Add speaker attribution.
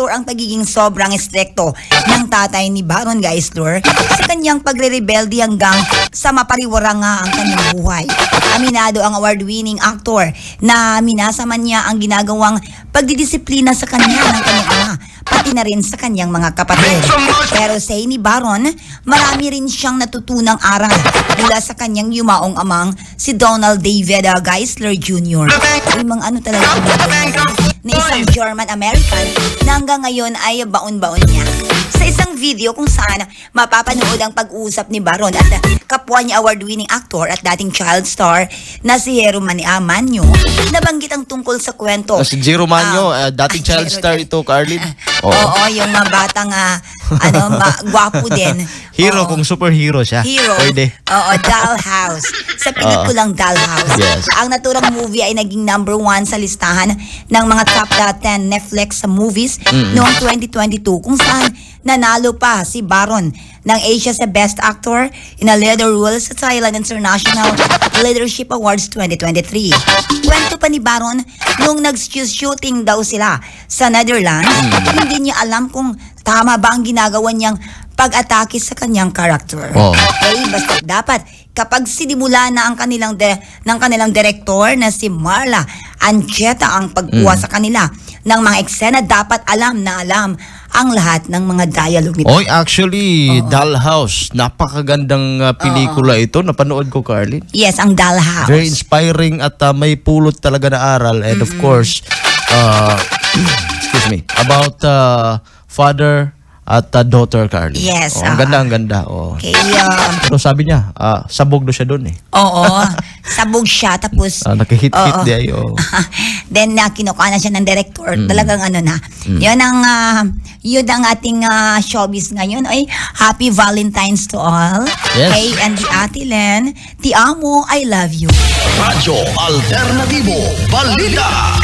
Speaker 1: for ang pagiging sobrang estrikto ng tatay ni Baron Geisler sa kanyang pagre-rebelde hanggang sa mapariwara nga ang kanyang buhay. Aminado ang award-winning actor na minasaman niya ang ginagawang pagdidisiplina sa kanya ng kanyang ama, pati na rin sa kanyang mga kapatid. Pero say ni Baron, marami rin siyang natutunang aral mula sa kanyang yumaong amang si Donald David Geisler Jr. Ay, mga ano talaga na isang German-American na hanggang ngayon ay baon-baon niya. Sa isang video kung saan mapapanood ang pag-uusap ni Baron at kapwa niya award-winning actor at dating child star na si Jero Manio, nabanggit ang tungkol sa kwento.
Speaker 2: Si Jero Manio, dating child star ito, Carlin.
Speaker 1: Oo, yung mga batang gwapo din.
Speaker 2: Hero, kung superhero siya.
Speaker 1: Hero.
Speaker 2: Pwede.
Speaker 1: Oo, Dollhouse. Sa pelikulang Dollhouse.
Speaker 2: Yes.
Speaker 1: Ang naturang movie ay naging #1 sa listahan ng mga top 10 Netflix movies noong 2022 kung saan nanalo pa si Baron ng Asia sa Best Actor in a Lead Role sa Thailand International Leadership Awards 2023. Kwento pa ni Baron, nung nag-shooting daw sila sa Netherlands, hindi niya alam kung tama ba ang ginagawa niyang pag-atake sa kanyang character. Okay, basta dapat kapag sinimula na ang kanilang direktor na si Marla Ancheta ang pagkuha sa kanila ng mga eksena, dapat alam ang lahat ng mga dialogue nito.
Speaker 2: Oy, actually, Dollhouse, napakagandang pelikula ito. Napanood ko, Carlin.
Speaker 1: Yes, ang Dollhouse.
Speaker 2: Very inspiring at may pulot talaga na aral. And of course, excuse me, about father at daughter, Carly.
Speaker 1: Yes.
Speaker 2: Ang ganda.
Speaker 1: Okay.
Speaker 2: Pero sabi niya, sabog do siya doon eh.
Speaker 1: Oo. Sabog siya. Tapos,
Speaker 2: nakihit-hit di ayo.
Speaker 1: then, kinukuha na siya ng director. Talagang yun ang ating showbiz ngayon. Ay, happy Valentine's to all.
Speaker 2: Yes.
Speaker 1: Okay, and the Ate Len, ti amo, I love you.
Speaker 3: Radyo Alternatibo Balita.